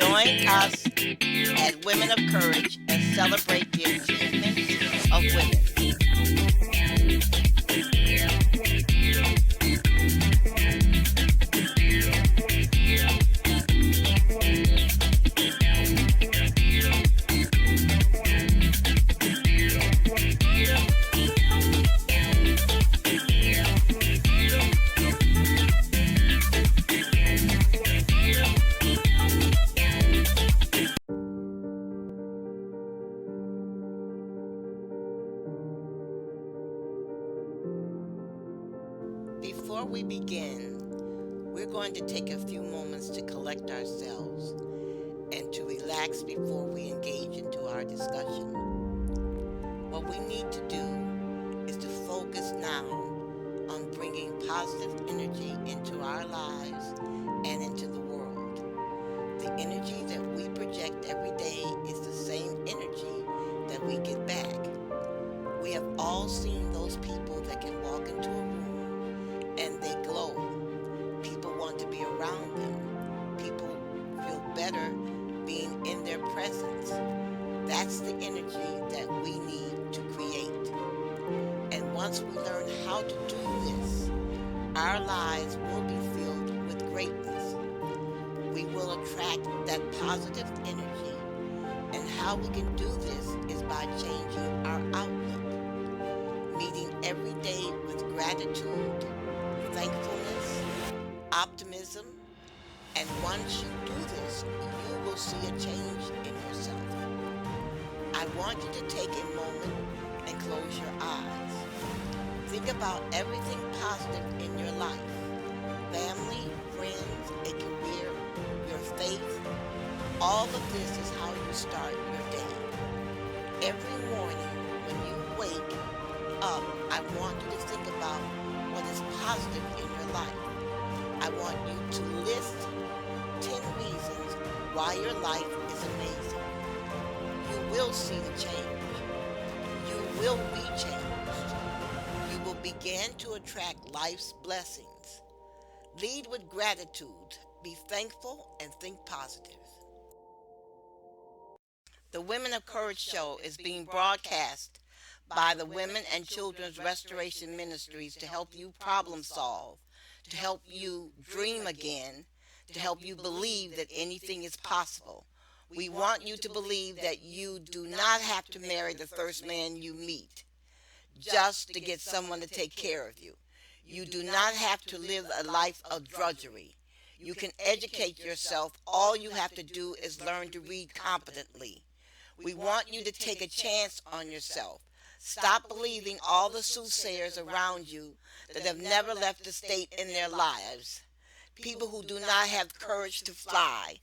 Join us at Women of Courage and celebrate the achievements of women. Before we begin, we're going to take a few moments to collect ourselves and to relax before we engage into our discussion. What we need to do is to focus now on bringing positive energy into our lives and into the world. The energy that we project every day is the same energy that we get back. We have all seen those people that can walk into a room and they glow. People want to be around them. People feel better being in their presence. That's the energy that we need to create. And once we learn how to do this, our lives will be filled with greatness. We will attract that positive energy. And how we can do this is by changing our outlook, meeting every day with gratitude, thankfulness, optimism, and once you do this, you will see a change in yourself. I want you to take a moment and close your eyes. Think about everything positive in your life: family, friends, a career, your faith. All of this is how you start your day. Every morning when you wake up, I want you to think about what is positive in your life. I want you to list 10 reasons why your life is amazing. You will see the change. You will be changed. You will begin to attract life's blessings. Lead with gratitude. Be thankful and think positive. The Women of Courage show is being broadcast by the Women and Children's Restoration Ministries to help you problem solve, to help you dream again, to help you believe that anything is possible. We want you to believe that you do not have to marry the first man you meet just to get someone to take care of you. You do not have to live a life of drudgery. You can educate yourself. All you have to do is learn to read competently. We want you to take a chance on yourself. Stop believing all the soothsayers around you that have never left a state in their lives. People who do not have courage to fly.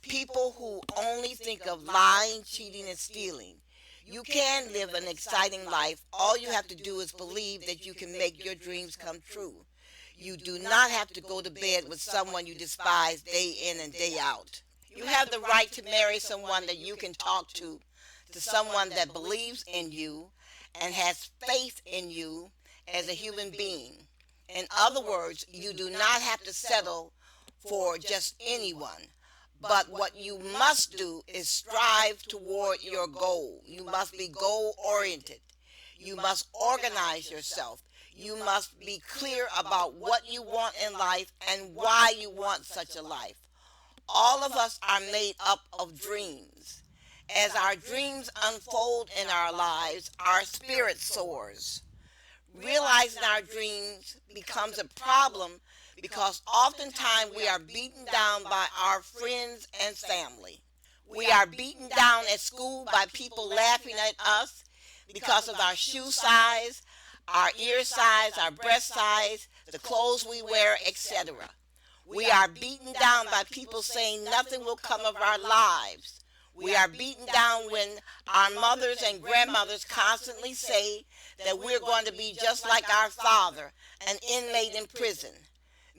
People who only think of lying, cheating, and stealing. You can live an exciting life. All you have to do is believe that you can make your dreams come true. You do not have to go to bed with someone you despise day in and day out. You have the right to marry someone that you can talk to someone that believes in you and has faith in you as a human being. In other words, you do not have to settle for just anyone. But what you must do is strive toward your goal. You must be goal oriented. You must organize yourself. You must be clear about what you want in life and why you want such a life. All of us are made up of dreams. As our dreams unfold in our lives, our spirit soars. Realizing our dreams becomes a problem because oftentimes we are beaten down by our friends and family. We are beaten down at school by people laughing at us because of our shoe size, our ear size, our breast size, the clothes we wear, etc. We are beaten down by people saying nothing will come of our lives. We are beaten down when our mothers and grandmothers constantly say that we're going to be just like our father, an inmate in prison.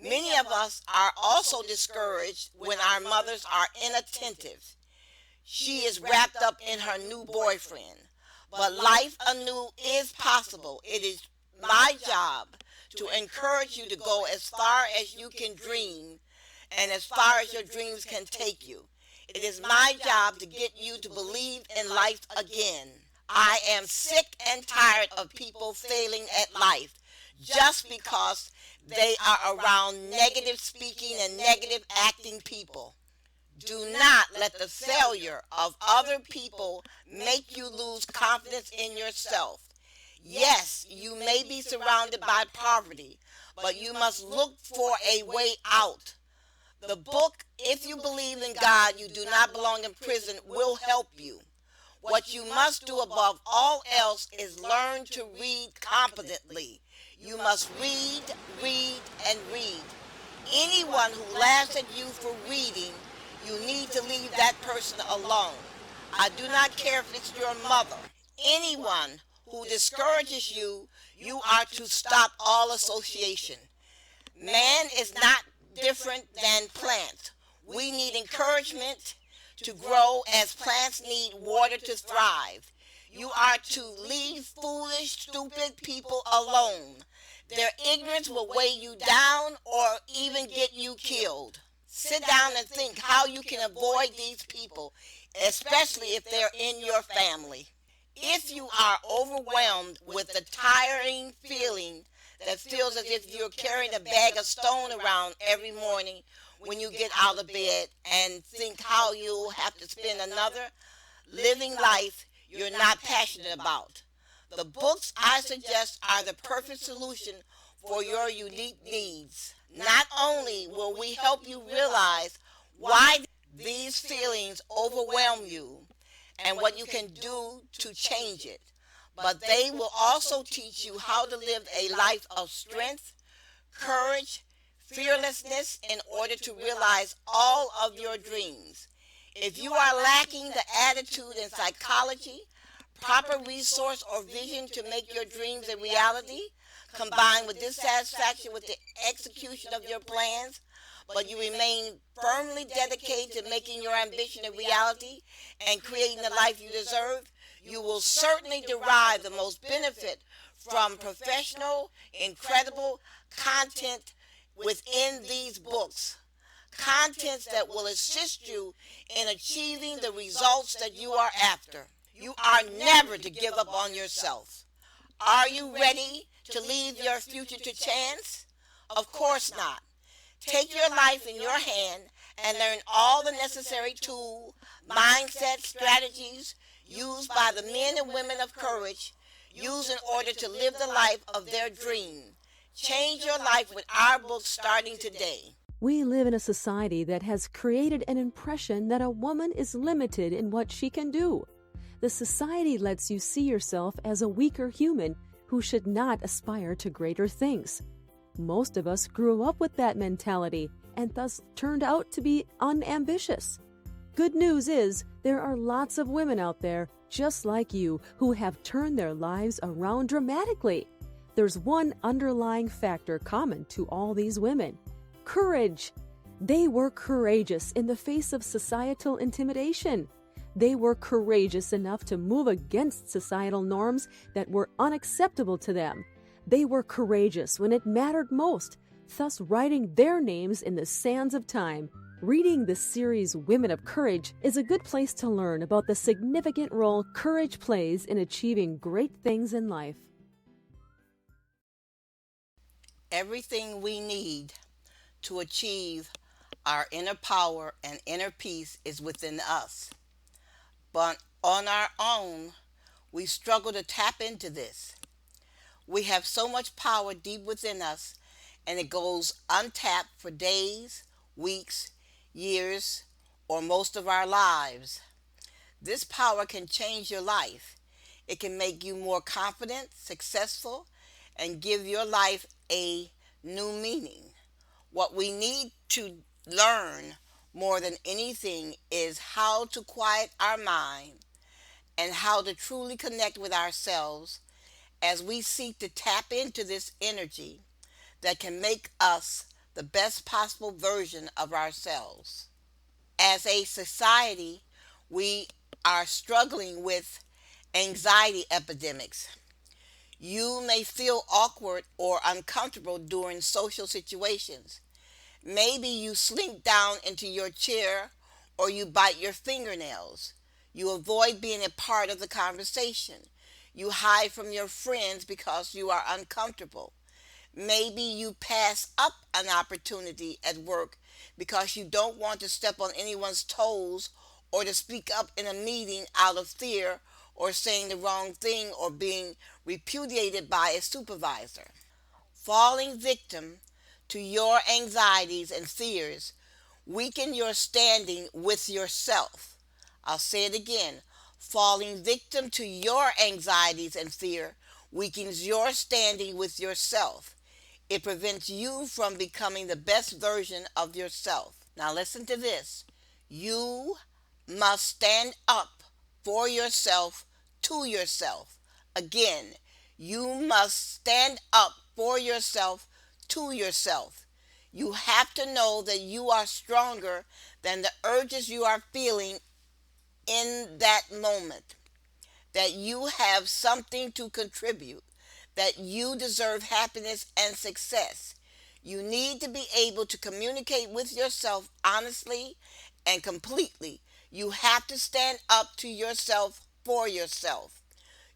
Many of us are also discouraged when our mothers are inattentive. She is wrapped up in her new boyfriend. But life anew is possible. It is my job to encourage you to go as far as you can dream and as far as your dreams can take you. It is my job to get you to believe in life again. I am sick and tired of people failing at life just because they are around negative speaking and negative acting people. Do not let the failure of other people make you lose confidence in yourself. Yes, you may be surrounded by poverty, but you must look for a way out. The book, If You Believe in God, You Do Not Belong in Prison, will help you. What you must do above all else is learn to read competently. You must read, read, and read. Anyone who laughs at you for reading, you need to leave that person alone. I do not care if it's your mother. Anyone who discourages you, you are to stop all association. Man is not different than plants. We need encouragement to grow as plants need water to thrive. You are to leave foolish, stupid people alone. Their ignorance will weigh you down or even get you killed. Sit down and think how you can avoid these people, especially if they're in your family. If you are overwhelmed with the tiring feeling that feels as if you're carrying a bag of stone around every morning when you get out of bed and think how you'll have to spend another living life you're not passionate about, the books I suggest are the perfect solution for your unique needs. Not only will we help you realize why these feelings overwhelm you and what you can do to change it, but they will also teach you how to live a life of strength, courage, fearlessness in order to realize all of your dreams. If you are lacking the attitude and psychology, proper resource or vision to make your dreams a reality, combined with dissatisfaction with the execution of your plans, but you remain firmly dedicated to making your ambition a reality and creating the life you deserve, you will certainly derive the most benefit from professional, incredible content within these books. Contents that will assist you in achieving the results that you are after. You are never to give up on yourself. Are you ready to leave your future to chance? Of course not. Take your life in your hand and learn all the necessary tools, mindset, strategies used by the men and women of courage, used in order to live the life of their dream. Change your life with our book starting today. We live in a society that has created an impression that a woman is limited in what she can do. The society lets you see yourself as a weaker human who should not aspire to greater things. Most of us grew up with that mentality and thus turned out to be unambitious. Good news is there are lots of women out there just like you who have turned their lives around dramatically. There's one underlying factor common to all these women: courage. They were courageous in the face of societal intimidation. They were courageous enough to move against societal norms that were unacceptable to them. They were courageous when it mattered most, thus writing their names in the sands of time. Reading the series Women of Courage is a good place to learn about the significant role courage plays in achieving great things in life. Everything we need to achieve our inner power and inner peace is within us. But on our own, we struggle to tap into this. We have so much power deep within us, and it goes untapped for days, weeks, years, or most of our lives. This power can change your life. It can make you more confident, successful, and give your life a new meaning. What we need to learn more than anything is how to quiet our mind and how to truly connect with ourselves as we seek to tap into this energy that can make us the best possible version of ourselves. As a society, we are struggling with anxiety epidemics. You may feel awkward or uncomfortable during social situations. Maybe you slink down into your chair or you bite your fingernails. You avoid being a part of the conversation. You hide from your friends because you are uncomfortable. Maybe you pass up an opportunity at work because you don't want to step on anyone's toes or to speak up in a meeting out of fear or saying the wrong thing or being repudiated by a supervisor. Falling victim to your anxieties and fears weaken your standing with yourself. I'll say it again. Falling victim to your anxieties and fear weakens your standing with yourself. It prevents you from becoming the best version of yourself. Now listen to this. You must stand up for yourself to yourself. Again, you must stand up for yourself to yourself. You have to know that you are stronger than the urges you are feeling in that moment, that you have something to contribute, that you deserve happiness and success. You need to be able to communicate with yourself honestly and completely. You have to stand up to yourself for yourself.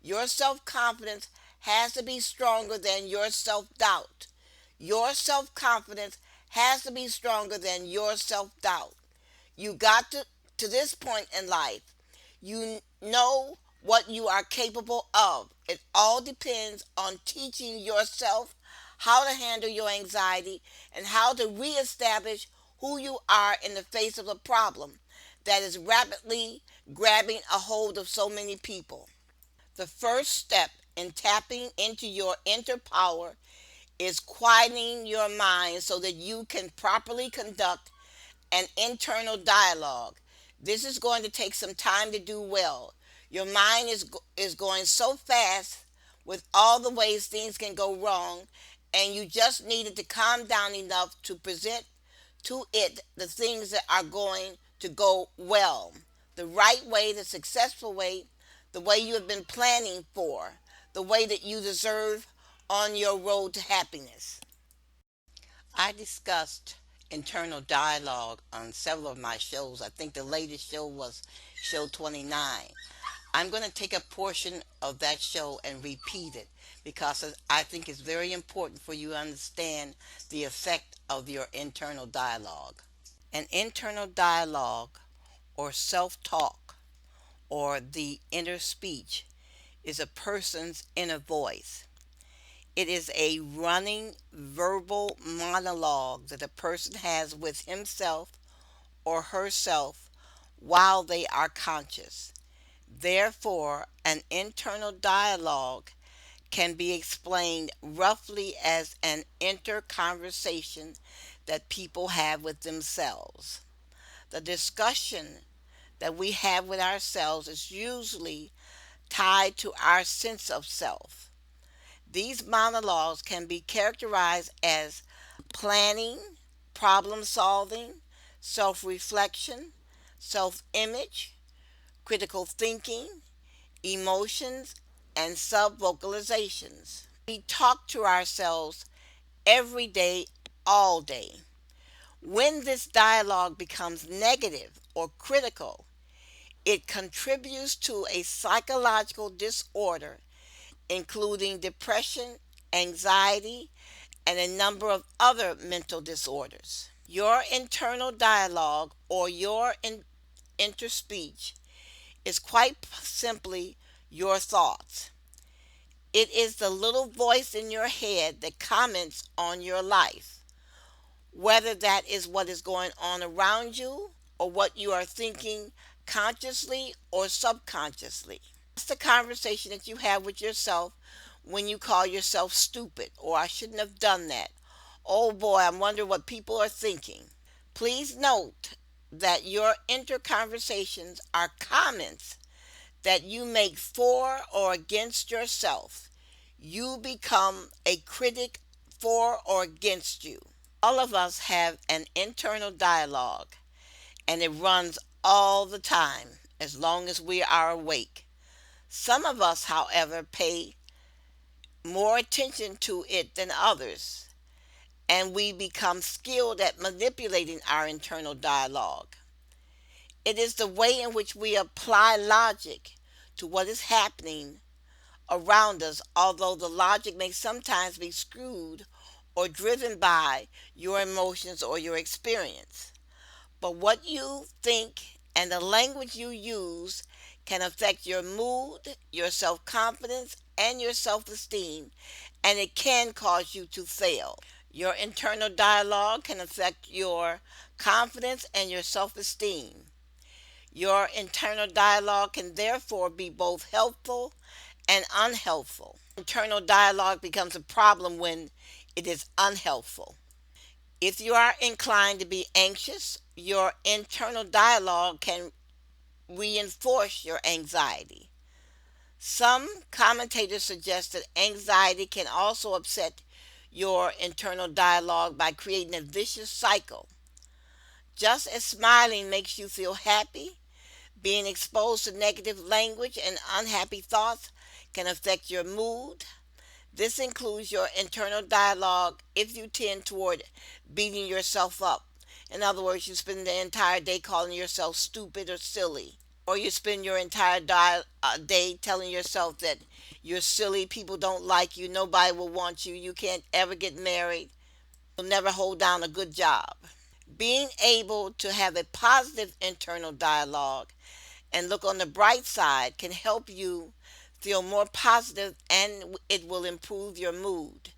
Your self confidence has to be stronger than your self doubt. Your self confidence has to be stronger than your self doubt. You got to this point in life. You know what you are capable of. It all depends on teaching yourself how to handle your anxiety and how to reestablish who you are in the face of a problem that is rapidly grabbing a hold of so many people. The first step in tapping into your inner power is quieting your mind so that you can properly conduct an internal dialogue. This is going to take some time to do well. Your mind is going so fast with all the ways things can go wrong, and you just needed to calm down enough to present to it the things that are going to go well. The right way, the successful way, the way you have been planning for, the way that you deserve on your road to happiness. I discussed internal dialogue on several of my shows. I think the latest show was show 29. I'm going to take a portion of that show and repeat it because I think it's very important for you to understand the effect of your internal dialogue. An internal dialogue or self-talk or the inner speech is a person's inner voice. It is a running verbal monologue that a person has with himself or herself while they are conscious. Therefore, an internal dialogue can be explained roughly as an inner conversation that people have with themselves. The discussion that we have with ourselves is usually tied to our sense of self. These monologues can be characterized as planning, problem solving, self reflection, self image, critical thinking, emotions, and sub vocalizations. We talk to ourselves every day, all day. When this dialogue becomes negative or critical, it contributes to a psychological disorder, including depression, anxiety, and a number of other mental disorders. Your internal dialogue or your interspeech is quite simply your thoughts. It is the little voice in your head that comments on your life, whether that is what is going on around you or what you are thinking consciously or subconsciously. That's the conversation that you have with yourself when you call yourself stupid or I shouldn't have done that. Oh boy, I wonder what people are thinking. Please note that your inner conversations are comments that you make for or against yourself. You become a critic for or against you. All of us have an internal dialogue, and it runs all the time as long as we are awake. Some of us, however, pay more attention to it than others, and we become skilled at manipulating our internal dialogue. It is the way in which we apply logic to what is happening around us, although the logic may sometimes be skewed or driven by your emotions or your experience. But what you think and the language you use can affect your mood, your self confidence, and your self esteem, and it can cause you to fail. Your internal dialogue can affect your confidence and your self esteem. Your internal dialogue can therefore be both helpful and unhelpful. Internal dialogue becomes a problem when it is unhelpful. If you are inclined to be anxious, your internal dialogue can reinforce your anxiety. Some commentators suggest that anxiety can also upset your internal dialogue by creating a vicious cycle. Just as smiling makes you feel happy, being exposed to negative language and unhappy thoughts can affect your mood. This includes your internal dialogue if you tend toward beating yourself up. In other words, you spend the entire day calling yourself stupid or silly. Or you spend your entire day telling yourself that you're silly, people don't like you, nobody will want you, you can't ever get married, you'll never hold down a good job. Being able to have a positive internal dialogue and look on the bright side can help you feel more positive and it will improve your mood.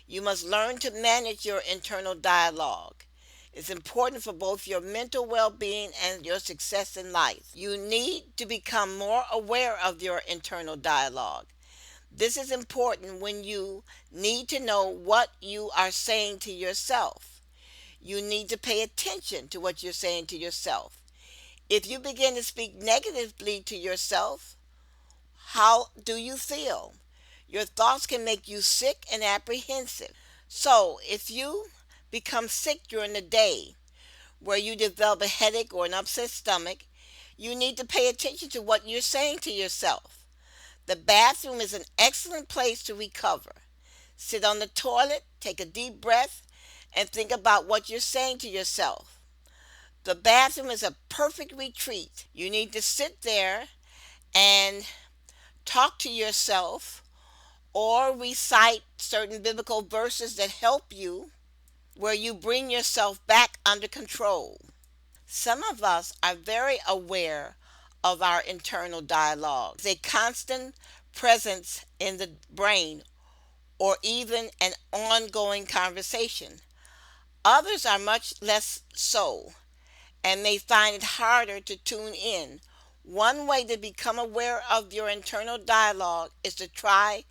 You must learn to manage your internal dialogue. It's important for both your mental well being and your success in life. You need to become more aware of your internal dialogue. This is important when you need to know what you are saying to yourself. You need to pay attention to what you're saying to yourself. If you begin to speak negatively to yourself, how do you feel? Your thoughts can make you sick and apprehensive. So, if you become sick during the day, where you develop a headache or an upset stomach, you need to pay attention to what you're saying to yourself. The bathroom is an excellent place to recover. Sit on the toilet, take a deep breath, and think about what you're saying to yourself. The bathroom is a perfect retreat. You need to sit there and talk to yourself or recite certain biblical verses that help you, where you bring yourself back under control. Some of us are very aware of our internal dialogue. It's a constant presence in the brain or even an ongoing conversation. Others are much less so and may find it harder to tune in. One way to become aware of your internal dialogue is to try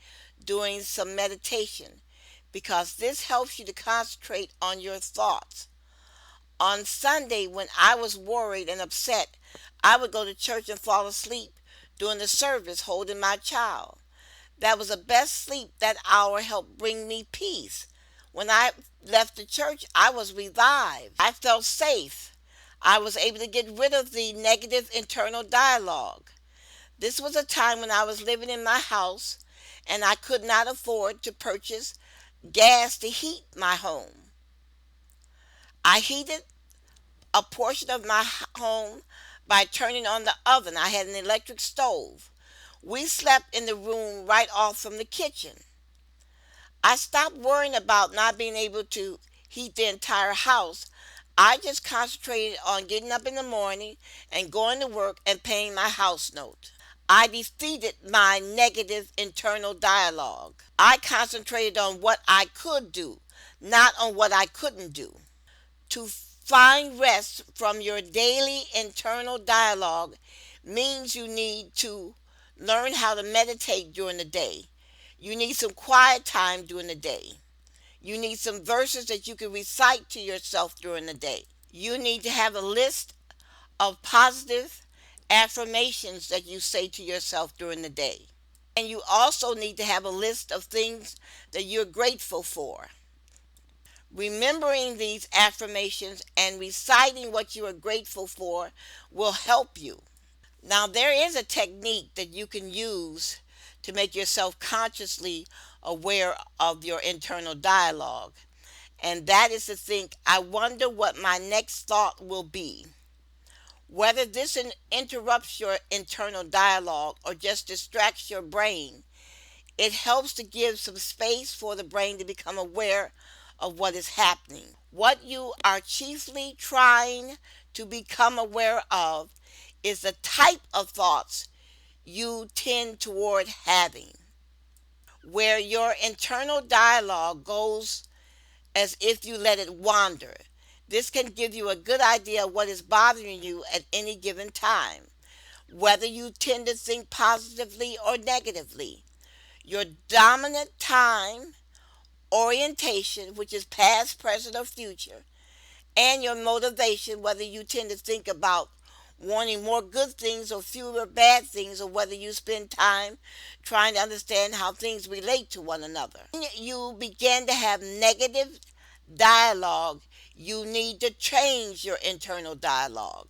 doing some meditation because this helps you to concentrate on your thoughts. On Sunday, when I was worried and upset, I would go to church and fall asleep during the service holding my child. That was the best sleep. That hour helped bring me peace. When I left the church, I was revived. I felt safe. I was able to get rid of the negative internal dialogue. This was a time when I was living in my house and I could not afford to purchase gas to heat my home. I heated a portion of my home by turning on the oven. I had an electric stove. We slept in the room right off from the kitchen. I stopped worrying about not being able to heat the entire house. I just concentrated on getting up in the morning and going to work and paying my house note. I defeated my negative internal dialogue. I concentrated on what I could do, not on what I couldn't do. To find rest from your daily internal dialogue means you need to learn how to meditate during the day. You need some quiet time during the day. You need some verses that you can recite to yourself during the day. You need to have a list of positive affirmations that you say to yourself during the day. And you also need to have a list of things that you're grateful for. Remembering these affirmations and reciting what you are grateful for will help you. Now, there is a technique that you can use to make yourself consciously aware of your internal dialogue, and that is to think, I wonder what my next thought will be. Whether this interrupts your internal dialogue or just distracts your brain, it helps to give some space for the brain to become aware of what is happening. What you are chiefly trying to become aware of is the type of thoughts you tend toward having, where your internal dialogue goes as if you let it wander. This can give you a good idea of what is bothering you at any given time, whether you tend to think positively or negatively. Your dominant time orientation, which is past, present, or future, and your motivation, whether you tend to think about wanting more good things or fewer bad things, or whether you spend time trying to understand how things relate to one another. When you begin to have negative dialogue, you need to change your internal dialogue.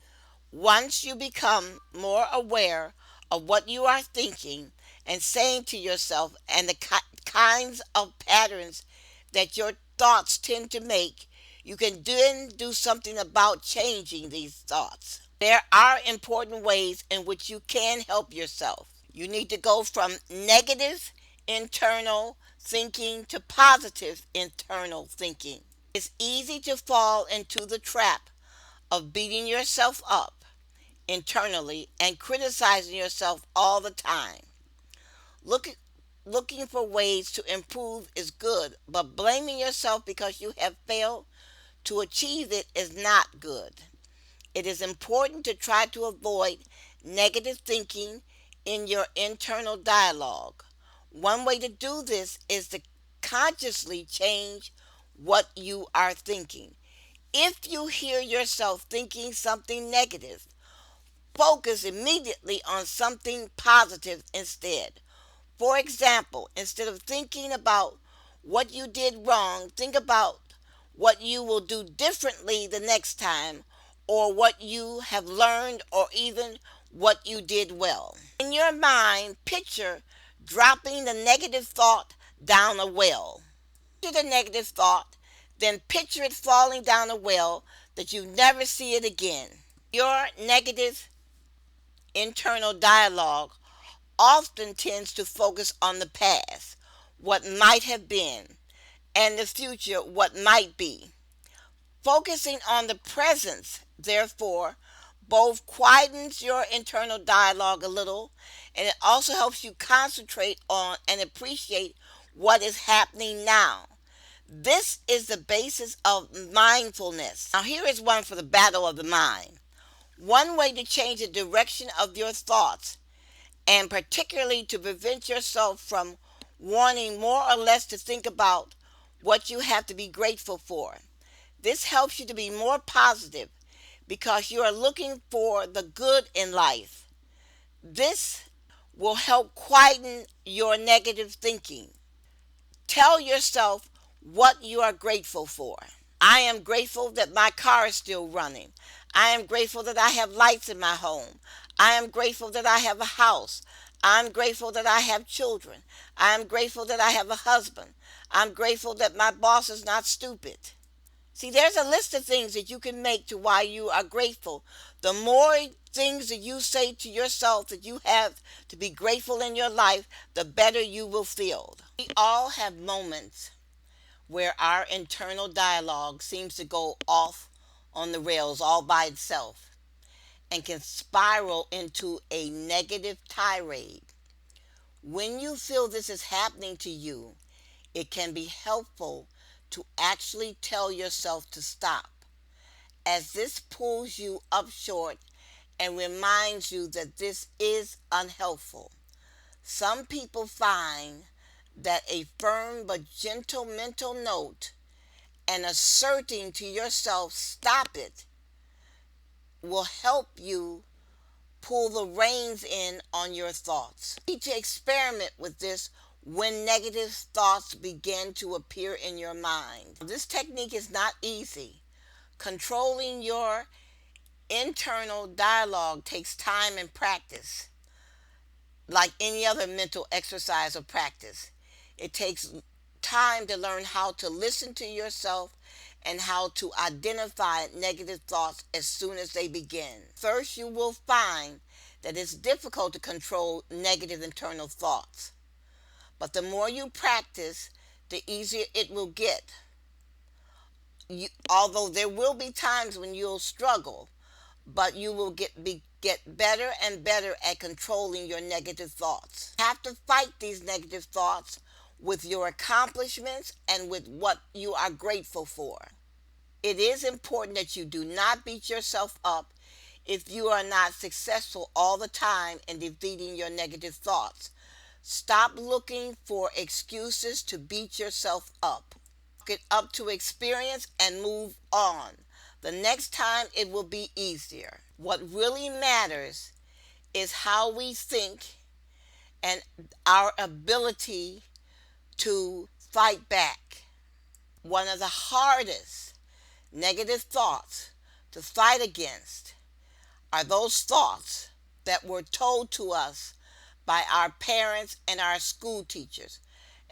Once you become more aware of what you are thinking and saying to yourself and the kinds of patterns that your thoughts tend to make, you can then do something about changing these thoughts. There are important ways in which you can help yourself. You need to go from negative internal thinking to positive internal thinking. It's easy to fall into the trap of beating yourself up internally and criticizing yourself all the time. Look, Looking for ways to improve is good, but blaming yourself because you have failed to achieve it is not good. It is important to try to avoid negative thinking in your internal dialogue. One way to do this is to consciously change what you are thinking. If you hear yourself thinking something negative, focus immediately on something positive instead. For example, instead of thinking about what you did wrong, think about what you will do differently the next time, or what you have learned, or even what you did well. In your mind, picture dropping the negative thought down a well. Picture the negative thought, then picture it falling down a well that you never see it again. Your negative internal dialogue often tends to focus on the past, what might have been, and the future, what might be. Focusing on the present, therefore, both quietens your internal dialogue a little, and it also helps you concentrate on and appreciate what is happening now. This is the basis of mindfulness. Now, here is one for the battle of the mind. One way to change the direction of your thoughts, and particularly to prevent yourself from wanting more or less to think about what you have to be grateful for. This helps you to be more positive because you are looking for the good in life. This will help quieten your negative thinking. Tell yourself what you are grateful for. I am grateful that my car is still running. I am grateful that I have lights in my home. I am grateful that I have a house. I'm grateful that I have children. I am grateful that I have a husband. I'm grateful that my boss is not stupid. See, there's a list of things that you can make to why you are grateful. The more things that you say to yourself that you have to be grateful in your life, the better you will feel. We all have moments where our internal dialogue seems to go off on the rails all by itself and can spiral into a negative tirade. When you feel this is happening to you, it can be helpful to actually tell yourself to stop, as this pulls you up short and reminds you that this is unhelpful. Some people find that a firm but gentle mental note and asserting to yourself, stop it, will help you pull the reins in on your thoughts. You need to experiment with this when negative thoughts begin to appear in your mind. This technique is not easy. Controlling your internal dialogue takes time and practice. Like any other mental exercise or practice, it takes time to learn how to listen to yourself and how to identify negative thoughts as soon as they begin. First, you will find that it's difficult to control negative internal thoughts. But the more you practice, the easier it will get. Although there will be times when you'll struggle, but you will get better and better at controlling your negative thoughts. You have to fight these negative thoughts with your accomplishments and with what you are grateful for. It is important that you do not beat yourself up if you are not successful all the time in defeating your negative thoughts. Stop looking for excuses to beat yourself up. Get up to experience and move on. The next time it will be easier. What really matters is how we think and our ability to fight back. One of the hardest negative thoughts to fight against are those thoughts that were told to us by our parents and our school teachers,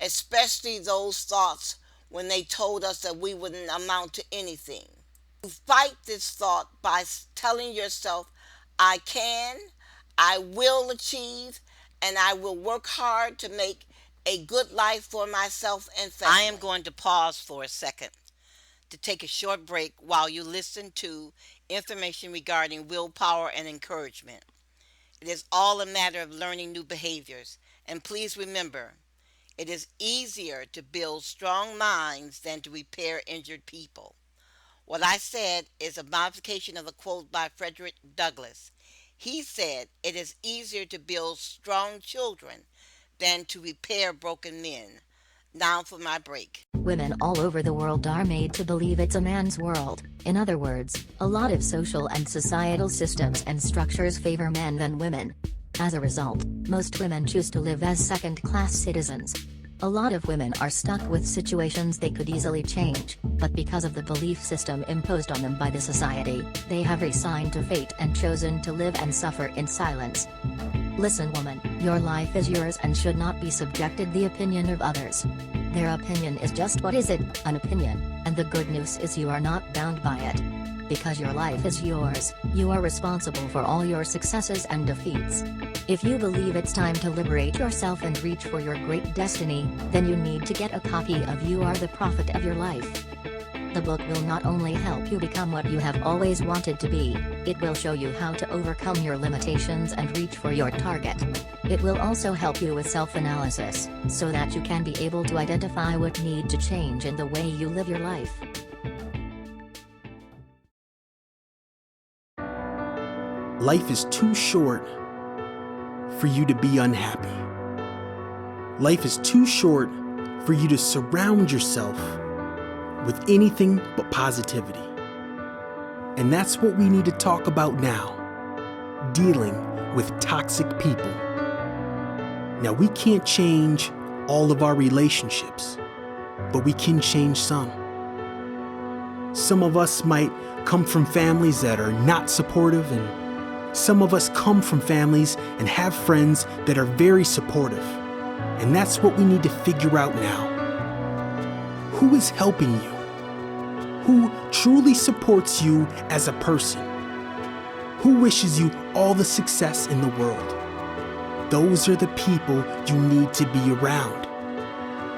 especially those thoughts when they told us that we wouldn't amount to anything. You fight this thought by telling yourself, I can, I will achieve, and I will work hard to make a good life for myself and family. I am going to pause for a second to take a short break while you listen to information regarding willpower and encouragement. It is all a matter of learning new behaviors. And please remember, it is easier to build strong minds than to repair injured people. What I said is a modification of a quote by Frederick Douglass. He said, it is easier to build strong children than to repair broken men. Now for my break. Women all over the world are made to believe it's a man's world. In other words, a lot of social and societal systems and structures favor men than women. As a result, most women choose to live as second-class citizens. A lot of women are stuck with situations they could easily change, but because of the belief system imposed on them by the society, they have resigned to fate and chosen to live and suffer in silence. Listen, woman, your life is yours and should not be subjected to the opinion of others. Their opinion is just what is it, an opinion, and the good news is you are not bound by it. Because your life is yours, you are responsible for all your successes and defeats. If you believe it's time to liberate yourself and reach for your great destiny, then you need to get a copy of You Are the Prophet of Your Life. The book will not only help you become what you have always wanted to be, it will show you how to overcome your limitations and reach for your target. It will also help you with self-analysis, so that you can be able to identify what needs to change in the way you live your life. Life is too short for you to be unhappy. Life is too short for you to surround yourself with anything but positivity. And that's what we need to talk about now, dealing with toxic people. Now, we can't change all of our relationships, but we can change some. Some of us might come from families that are not supportive, and some of us come from families and have friends that are very supportive. And that's what we need to figure out now. Who is helping you? Who truly supports you as a person? Who wishes you all the success in the world? Those are the people you need to be around.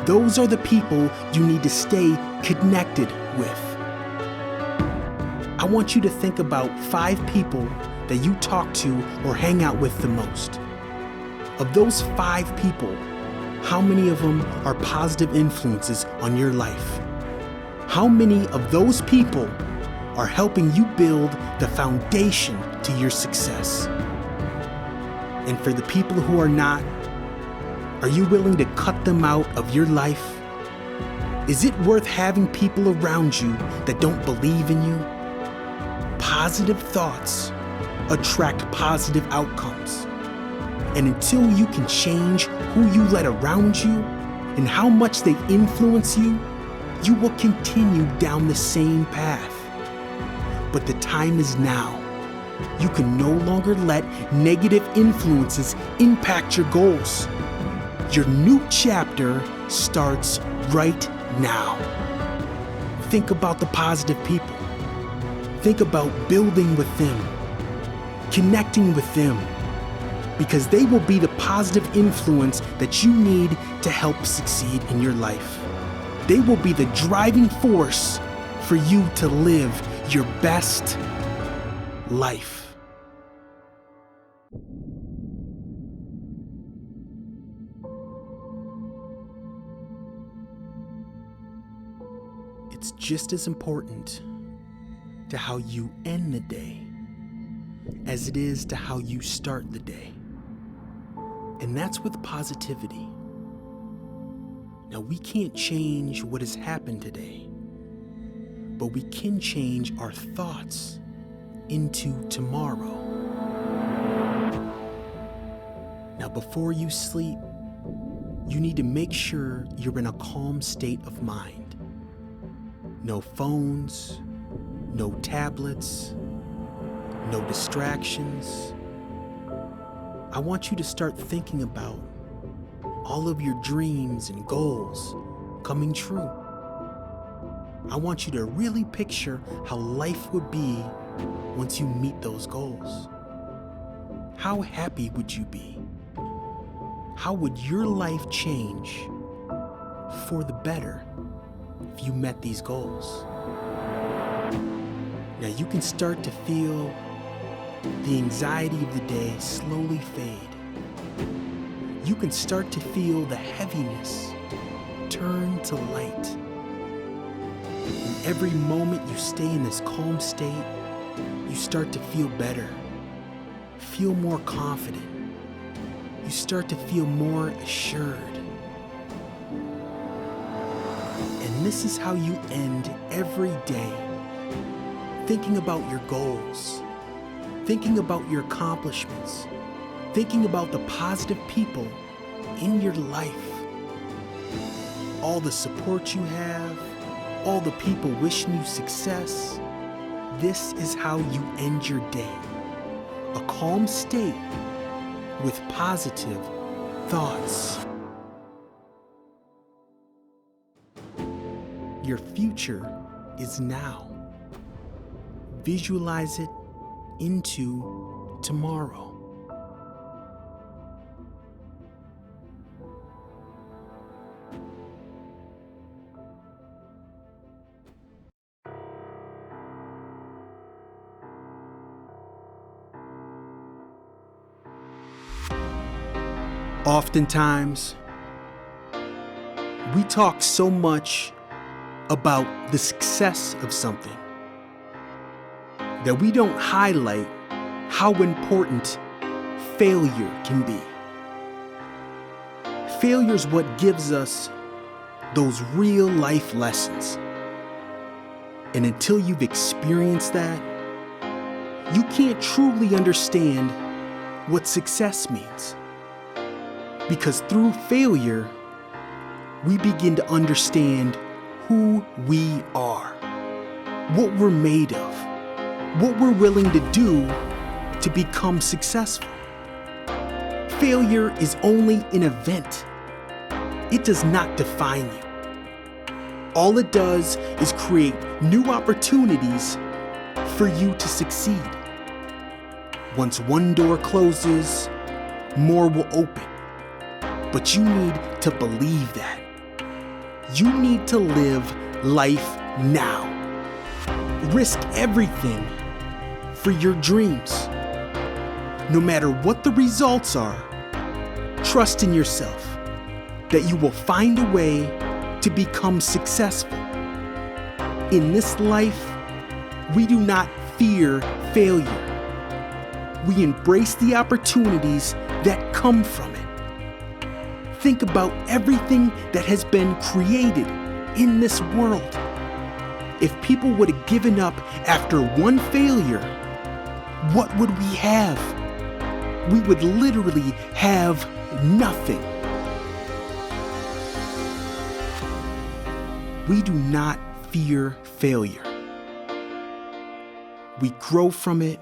Those are the people you need to stay connected with. I want you to think about 5 people that you talk to or hang out with the most. Of those 5 people, how many of them are positive influences on your life? How many of those people are helping you build the foundation to your success? And for the people who are not, are you willing to cut them out of your life? Is it worth having people around you that don't believe in you? Positive thoughts attract positive outcomes. And until you can change who you let around you and how much they influence you, you will continue down the same path. But the time is now. You can no longer let negative influences impact your goals. Your new chapter starts right now. think about the positive people. Think about building with them, connecting with them, because they will be the positive influence that you need to help succeed in your life. They will be the driving force for you to live your best life. It's just as important to how you end the day as it is to how you start the day. And that's with positivity. Now, we can't change what has happened today, but we can change our thoughts into tomorrow. Now, before you sleep, you need to make sure you're in a calm state of mind. No phones, no tablets, no distractions. I want you to start thinking about all of your dreams and goals coming true. I want you to really picture how life would be once you meet those goals. How happy would you be? How would your life change for the better if you met these goals? Now you can start to feel the anxiety of the day slowly fade. You can start to feel the heaviness turn to light. And every moment you stay in this calm state, you start to feel better, feel more confident. You start to feel more assured. And this is how you end every day, thinking about your goals, thinking about your accomplishments, thinking about the positive people in your life, all the support you have, all the people wishing you success. This is how you end your day. A calm state with positive thoughts. Your future is now. Visualize it into tomorrow. Oftentimes, we talk so much about the success of something that we don't highlight how important failure can be. Failure is what gives us those real life lessons. And until you've experienced that, you can't truly understand what success means. Because through failure, we begin to understand who we are, what we're made of, what we're willing to do to become successful. Failure is only an event. It does not define you. All it does is create new opportunities for you to succeed. Once one door closes, more will open. But you need to believe that. You need to live life now. Risk everything for your dreams. No matter what the results are, trust in yourself that you will find a way to become successful. In this life, we do not fear failure. We embrace the opportunities that come from it. Think about everything that has been created in this world. If people would have given up after one failure, what would we have? We would literally have nothing. We do not fear failure. We grow from it,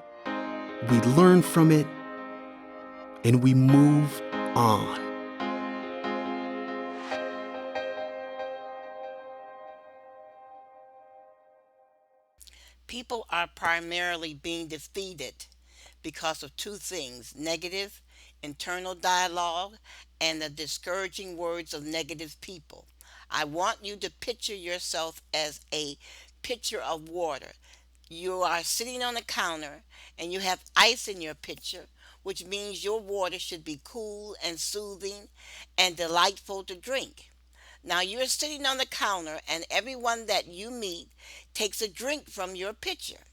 we learn from it, and we move on. People are primarily being defeated because of two things: negative internal dialogue and the discouraging words of negative people. I want you to picture yourself as a pitcher of water. You are sitting on the counter and you have ice in your pitcher, which means your water should be cool and soothing and delightful to drink. Now you're sitting on the counter and everyone that you meet takes a drink from your pitcher.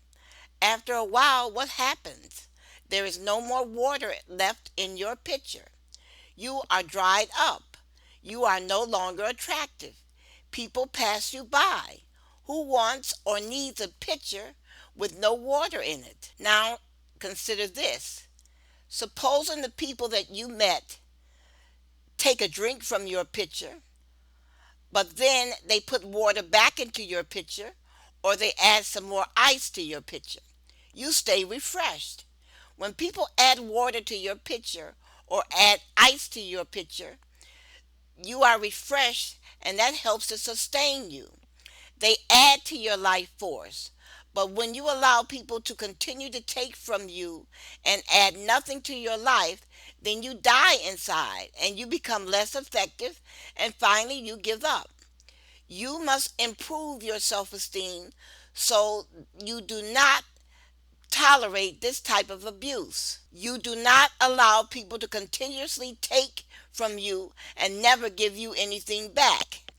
After a while, what happens? There is no more water left in your pitcher. You are dried up. You are no longer attractive. People pass you by. Who wants or needs a pitcher with no water in it? Now, consider this. Supposing the people that you met take a drink from your pitcher, but then they put water back into your pitcher or they add some more ice to your pitcher. You stay refreshed. When people add water to your pitcher or add ice to your pitcher, you are refreshed and that helps to sustain you. They add to your life force. But when you allow people to continue to take from you and add nothing to your life, then you die inside and you become less effective and finally you give up. You must improve your self esteem so you do not tolerate this type of abuse. You do not allow people to continuously take from you and never give you anything back.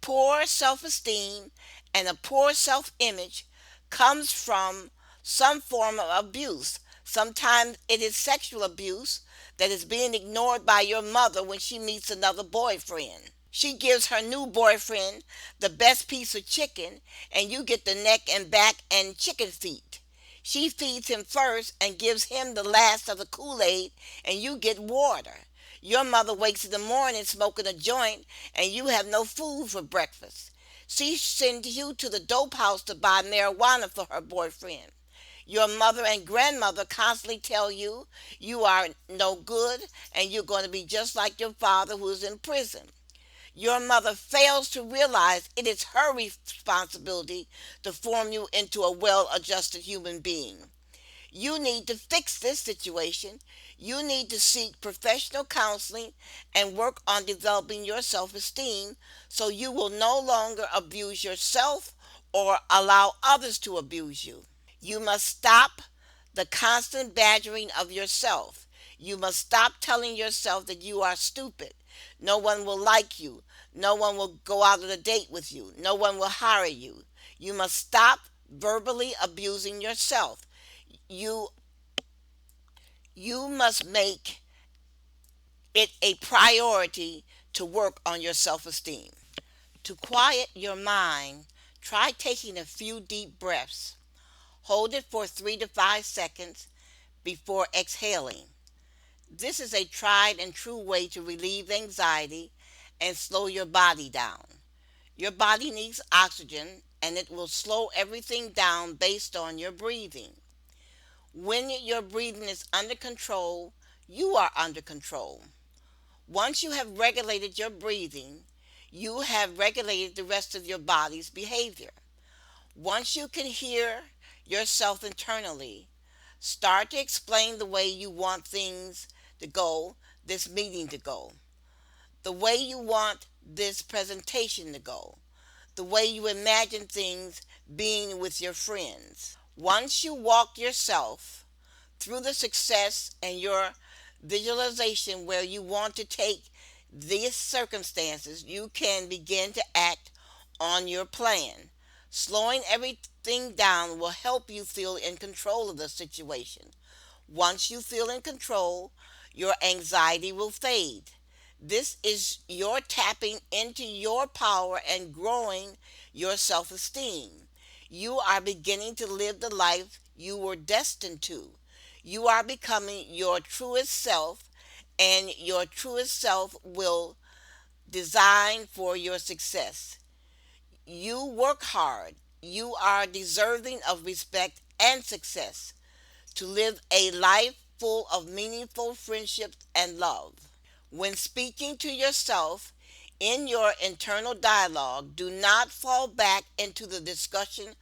Poor self esteem and a poor self image comes from some form of abuse. Sometimes it is sexual abuse that is being ignored by your mother when she meets another boyfriend. She gives her new boyfriend the best piece of chicken, and you get the neck and back and chicken feet. She feeds him first and gives him the last of the Kool-Aid, and you get water. Your mother wakes in the morning smoking a joint, and you have no food for breakfast. She sends you to the dope house to buy marijuana for her boyfriend. Your mother and grandmother constantly tell you you are no good and you're going to be just like your father who is in prison. Your mother fails to realize it is her responsibility to form you into a well-adjusted human being. You need to fix this situation. You need to seek professional counseling and work on developing your self-esteem so you will no longer abuse yourself or allow others to abuse you. You must stop the constant badgering of yourself. You must stop telling yourself that you are stupid. No one will like you. No one will go out on a date with you. No one will hire you. You must stop verbally abusing yourself. You must make it a priority to work on your self-esteem. To quiet your mind, try taking a few deep breaths. Hold it for 3 to 5 seconds before exhaling. This is a tried and true way to relieve anxiety and slow your body down. Your body needs oxygen and it will slow everything down based on your breathing. When your breathing is under control, you are under control. Once you have regulated your breathing, you have regulated the rest of your body's behavior. Once you can hear yourself internally, start to explain the way you want things to go, this meeting to go, the way you want this presentation to go, the way you imagine things being with your friends. Once you walk yourself through the success and your visualization where you want to take these circumstances, you can begin to act on your plan. Slowing everything down will help you feel in control of the situation. Once you feel in control, your anxiety will fade. This is your tapping into your power and growing your self-esteem. You are beginning to live the life you were destined to. You are becoming your truest self, and your truest self will design for your success. You work hard. You are deserving of respect and success to live a life full of meaningful friendships and love. When speaking to yourself in your internal dialogue, do not fall back into the discussion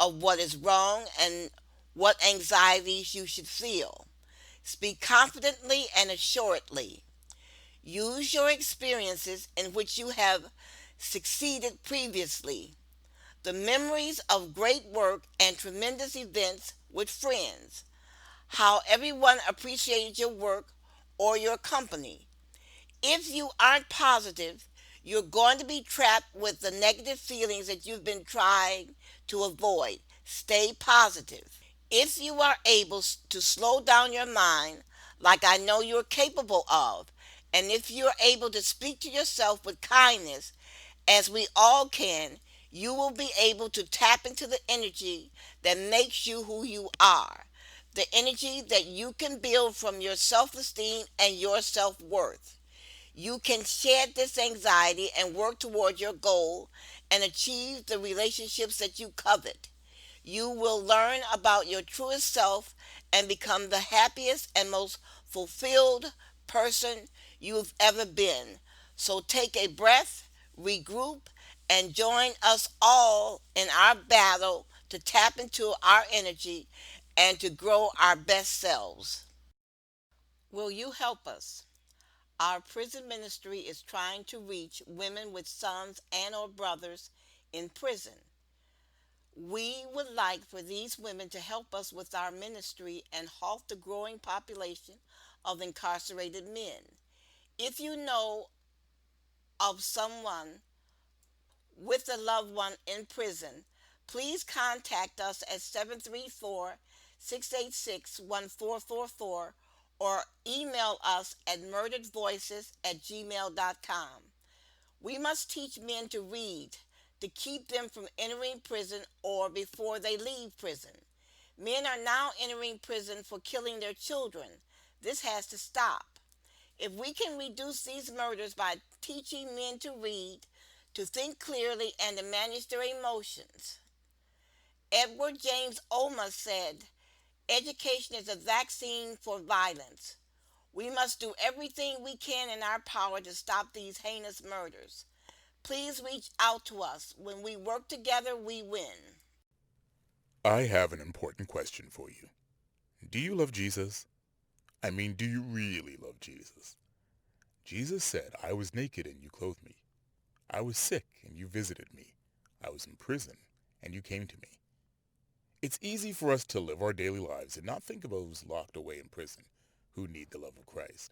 of what is wrong and what anxieties you should feel. Speak confidently and assuredly. Use your experiences in which you have succeeded previously, the memories of great work and tremendous events with friends, how everyone appreciated your work or your company. If you aren't positive, you're going to be trapped with the negative feelings that you've been trying to avoid. Stay positive. If you are able to slow down your mind, like I know you're capable of, and if you're able to speak to yourself with kindness, as we all can, you will be able to tap into the energy that makes you who you are. The energy that you can build from your self esteem and your self worth. You can shed this anxiety and work toward your goal and achieve the relationships that you covet. You will learn about your truest self and become the happiest and most fulfilled person you've ever been. So take a breath, regroup, and join us all in our battle to tap into our energy and to grow our best selves. Will you help us? Our prison ministry is trying to reach women with sons and or brothers in prison. We would like for these women to help us with our ministry and halt the growing population of incarcerated men. If you know of someone with a loved one in prison, please contact us at 734-686-1444 or email us at murderedvoices@gmail.com. We must teach men to read to keep them from entering prison or before they leave prison. Men are now entering prison for killing their children. This has to stop. If we can reduce these murders by teaching men to read, to think clearly, and to manage their emotions. Edward James Olmos said, education is a vaccine for violence. We must do everything we can in our power to stop these heinous murders. Please reach out to us. When we work together, we win. I have an important question for you. Do you love Jesus? I mean, do you really love Jesus? Jesus said, I was naked and you clothed me. I was sick and you visited me. I was in prison and you came to me. It's easy for us to live our daily lives and not think of those locked away in prison who need the love of Christ.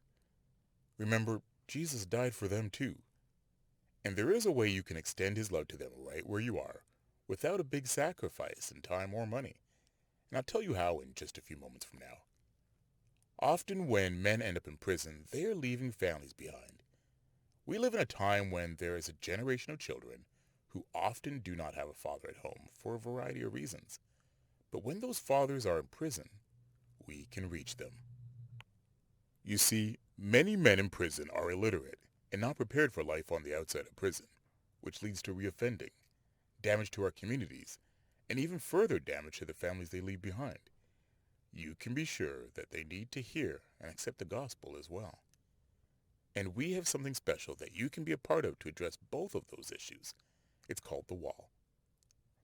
Remember, Jesus died for them too. And there is a way you can extend his love to them right where you are, without a big sacrifice in time or money. And I'll tell you how in just a few moments from now. Often when men end up in prison, they are leaving families behind. We live in a time when there is a generation of children who often do not have a father at home for a variety of reasons. But when those fathers are in prison, we can reach them. You see, many men in prison are illiterate and not prepared for life on the outside of prison, which leads to reoffending, damage to our communities, and even further damage to the families they leave behind. You can be sure that they need to hear and accept the gospel as well. And we have something special that you can be a part of to address both of those issues. It's called The Wall.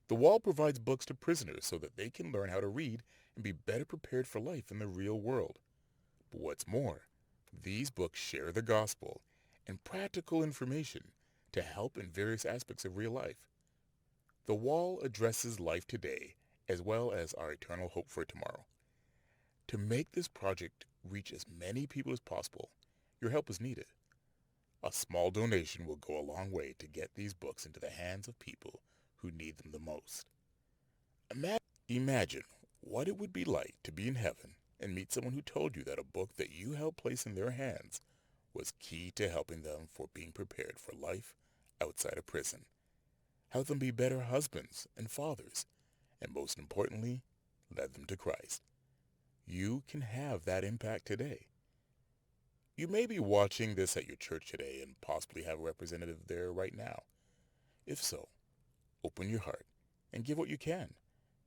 The Wall provides books to prisoners so that they can learn how to read and be better prepared for life in the real world. But what's more, these books share the gospel and practical information to help in various aspects of real life. The Wall addresses life today as well as our eternal hope for tomorrow. To make this project reach as many people as possible, your help is needed. A small donation will go a long way to get these books into the hands of people who need them the most. Imagine what it would be like to be in heaven and meet someone who told you that a book that you helped place in their hands was key to helping them for being prepared for life outside of prison. Help them be better husbands and fathers, and most importantly, led them to Christ. You can have that impact today. You may be watching this at your church today and possibly have a representative there right now. If so, open your heart and give what you can,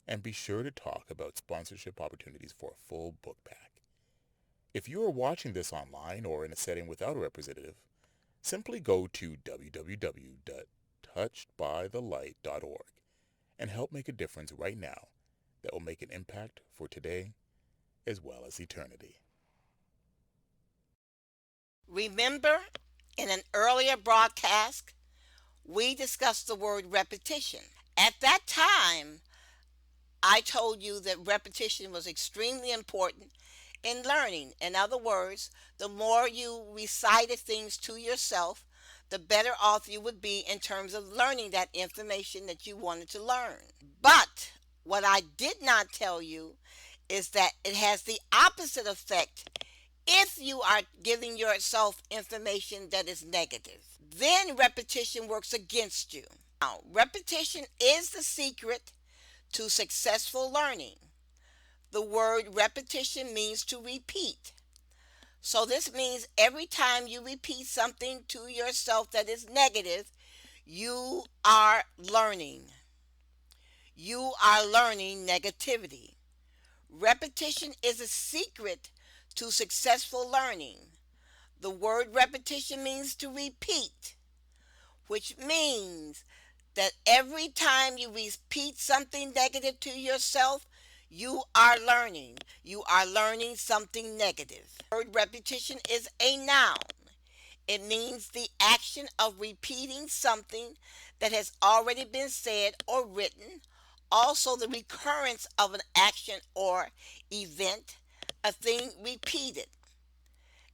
and be sure to talk about sponsorship opportunities for a full book pack. If you are watching this online or in a setting without a representative, simply go to www.touchedbythelight.org and help make a difference right now that will make an impact for today as well as eternity. Remember, in an earlier broadcast, we discussed the word repetition. At that time, I told you that repetition was extremely important in learning. In other words, the more you recited things to yourself, the better off you would be in terms of learning that information that you wanted to learn. But what I did not tell you is that it has the opposite effect if you are giving yourself information that is negative. Then repetition works against you. Now, repetition is the secret to successful learning. The word repetition means to repeat. So this means every time you repeat something to yourself that is negative, you are learning. You are learning negativity. Repetition is a secret to successful learning. The word repetition means to repeat, which means that every time you repeat something negative to yourself, you are learning. You are learning something negative. The word repetition is a noun. It means the action of repeating something that has already been said or written. Also, the recurrence of an action or event, a thing repeated.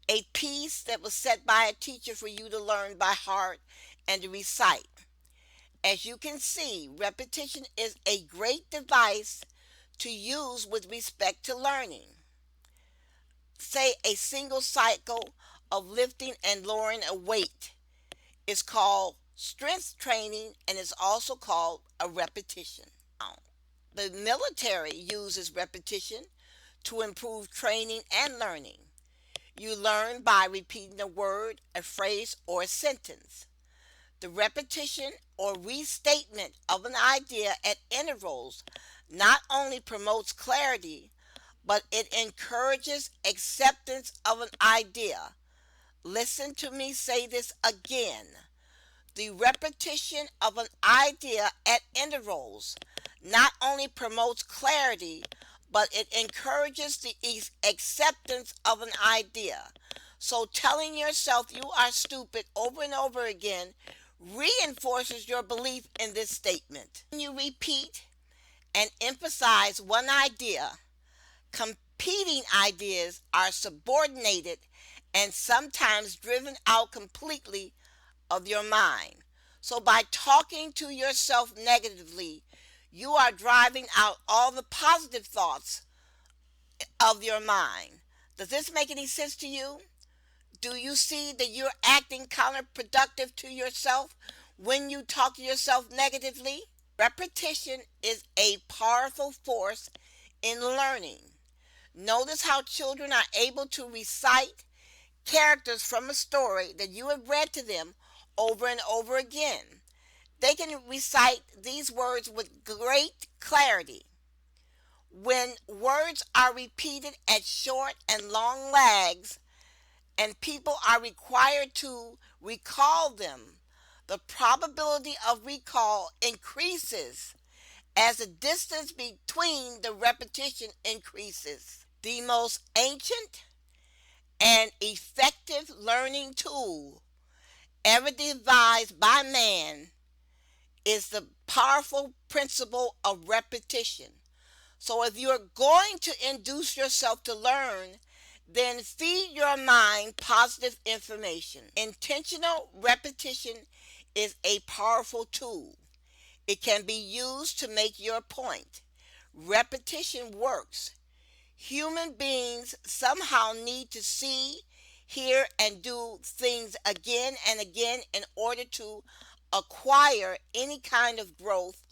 A piece that was set by a teacher for you to learn by heart and to recite. As you can see, repetition is a great device to use with respect to learning. Say a single cycle of lifting and lowering a weight is called strength training and is also called a repetition. The military uses repetition to improve training and learning. You learn by repeating a word, a phrase, or a sentence. The repetition or restatement of an idea at intervals not only promotes clarity, but it encourages acceptance of an idea. Listen to me say this again. The repetition of an idea at intervals not only promotes clarity, but it encourages the acceptance of an idea. So telling yourself you are stupid over and over again reinforces your belief in this statement. When you repeat and emphasize one idea, competing ideas are subordinated and sometimes driven out completely of your mind. So by talking to yourself negatively, you are driving out all the positive thoughts of your mind. Does this make any sense to you? Do you see that you're acting counterproductive to yourself when you talk to yourself negatively? Repetition is a powerful force in learning. Notice how children are able to recite characters from a story that you have read to them over and over again. They can recite these words with great clarity. When words are repeated at short and long lags, and people are required to recall them, the probability of recall increases as the distance between the repetition increases. The most ancient and effective learning tool ever devised by man is the powerful principle of repetition. So if you're going to induce yourself to learn, then feed your mind positive information. Intentional repetition is a powerful tool. It can be used to make your point. Repetition works. Human beings somehow need to see, hear, and do things again and again in order to acquire any kind of growth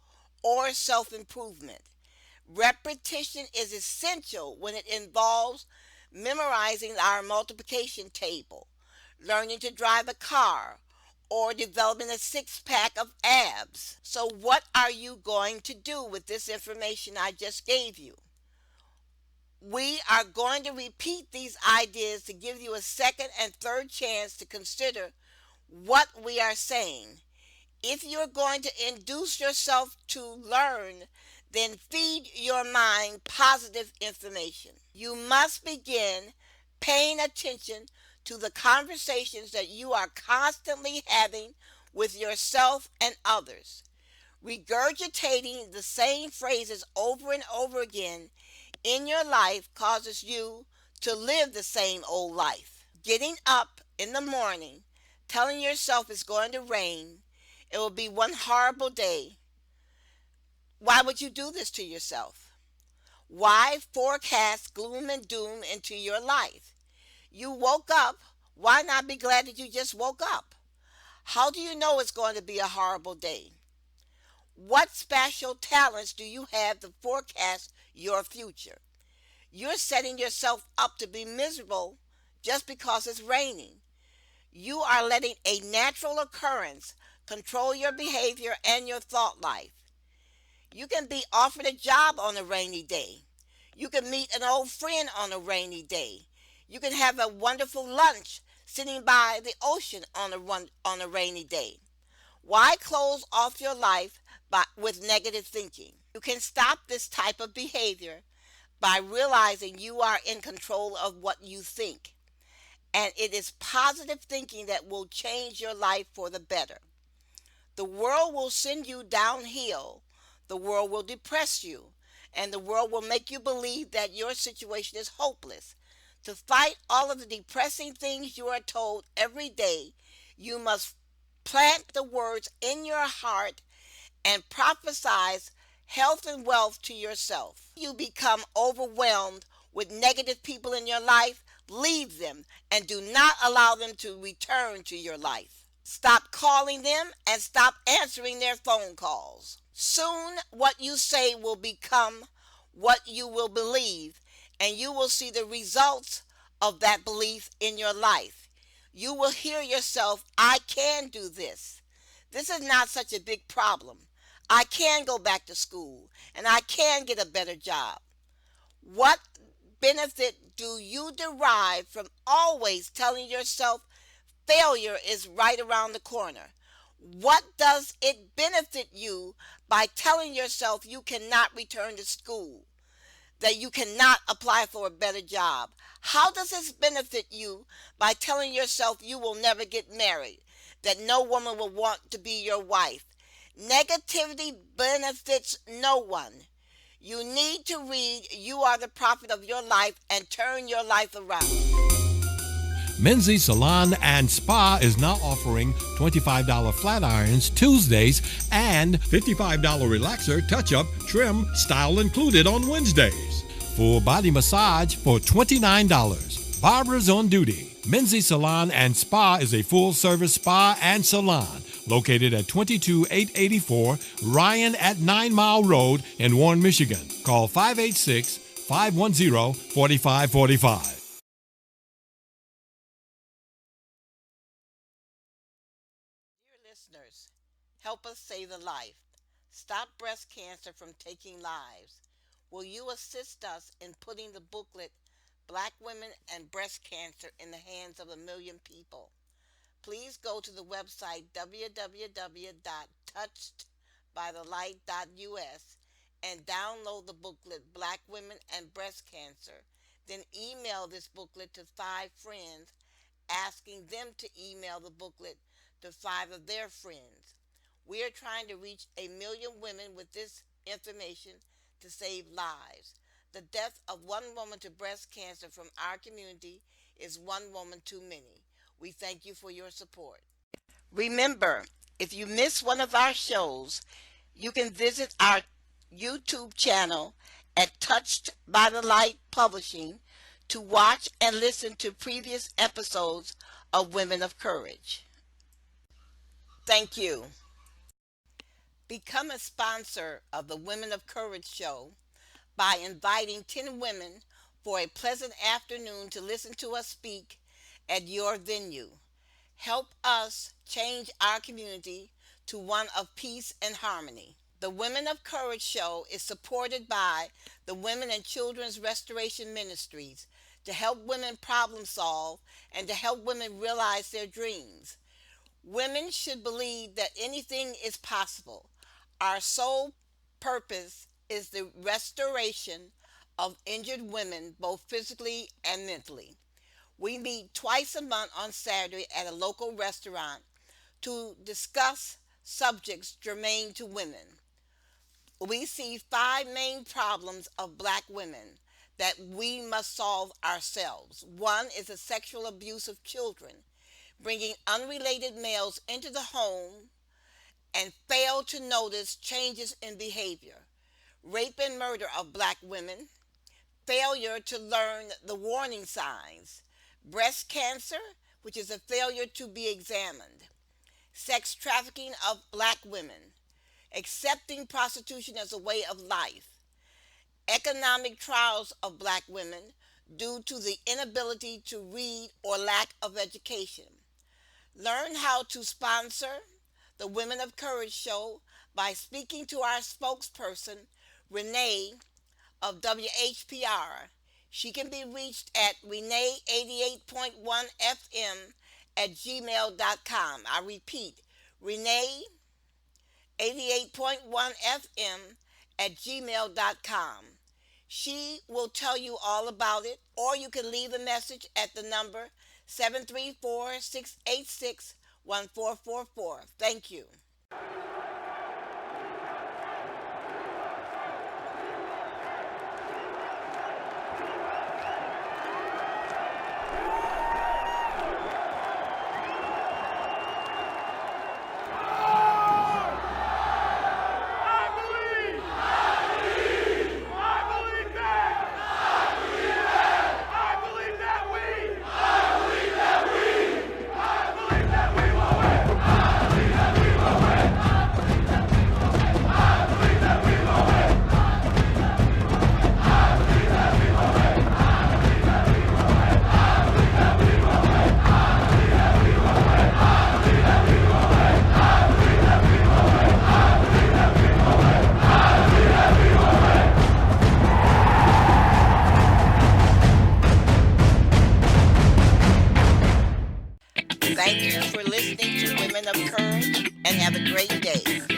or self-improvement. Repetition is essential when it involves memorizing our multiplication table, learning to drive a car, or developing a six-pack of abs. So what are you going to do with this information I just gave you? We are going to repeat these ideas to give you a second and third chance to consider what we are saying. If you're going to induce yourself to learn, then feed your mind positive information. You must begin paying attention to the conversations that you are constantly having with yourself and others. Regurgitating the same phrases over and over again in your life causes you to live the same old life. Getting up in the morning, telling yourself it's going to rain, it will be one horrible day. Why would you do this to yourself? Why forecast gloom and doom into your life? You woke up. Why not be glad that you just woke up? How do you know it's going to be a horrible day? What special talents do you have to forecast your future? You're setting yourself up to be miserable just because it's raining. You are letting a natural occurrence control your behavior and your thought life. You can be offered a job on a rainy day. You can meet an old friend on a rainy day. You can have a wonderful lunch sitting by the ocean on a rainy day. Why close off your life with negative thinking? You can stop this type of behavior by realizing you are in control of what you think. And it is positive thinking that will change your life for the better. The world will send you downhill. The world will depress you. And the world will make you believe that your situation is hopeless. To fight all of the depressing things you are told every day, you must plant the words in your heart and prophesize health and wealth to yourself. You become overwhelmed with negative people in your life, leave them and do not allow them to return to your life. Stop calling them and stop answering their phone calls. Soon what you say will become what you will believe, and you will see the results of that belief in your life. You will hear yourself, I can do this. This is not such a big problem. I can go back to school and I can get a better job. What benefit do you derive from always telling yourself failure is right around the corner? What does it benefit you by telling yourself you cannot return to school, that you cannot apply for a better job? How does this benefit you by telling yourself you will never get married, that no woman will want to be your wife? Negativity benefits no one. You need to read You Are the Prophet of Your Life and turn your life around. Menzie Salon and Spa is now offering $25 flat irons Tuesdays and $55 relaxer, touch-up, trim, style included on Wednesdays. Full body massage for $29. Barbers on duty. Menzie Salon and Spa is a full-service spa and salon located at 22884 Ryan at 9 Mile Road in Warren, Michigan. Call 586-510-4545. Listeners, help us save a life. Stop breast cancer from taking lives. Will you assist us in putting the booklet Black Women and Breast Cancer in the hands of a million people? Please go to the website www.touchedbythelight.us and download the booklet Black Women and Breast Cancer. Then email this booklet to 5 friends, asking them to email the booklet to 5 of their friends. We are trying to reach a million women with this information to save lives. The death of one woman to breast cancer from our community is one woman too many. We thank you for your support. Remember, if you miss one of our shows, you can visit our YouTube channel at Touched by the Light Publishing to watch and listen to previous episodes of Women of Courage. Thank you. Become a sponsor of the Women of Courage show by inviting 10 women for a pleasant afternoon to listen to us speak at your venue. Help us change our community to one of peace and harmony. The Women of Courage show is supported by the Women and Children's Restoration Ministries to help women problem solve and to help women realize their dreams. Women should believe that anything is possible. Our sole purpose is the restoration of injured women, both physically and mentally. We meet twice a month on Saturday at a local restaurant to discuss subjects germane to women. We see five main problems of black women that we must solve ourselves. One is the sexual abuse of children, bringing unrelated males into the home and fail to notice changes in behavior. Rape and murder of black women, failure to learn the warning signs, breast cancer, which is a failure to be examined, sex trafficking of black women, accepting prostitution as a way of life, economic trials of black women due to the inability to read or lack of education. Learn how to sponsor the Women of Courage show by speaking to our spokesperson, Renee of WHPR. She can be reached at renee88.1fm@gmail.com. I repeat, renee88.1fm@gmail.com. She will tell you all about it, or you can leave a message at the number 734-686-1444. Thank you. Thank you for listening to Women of Courage, and have a great day.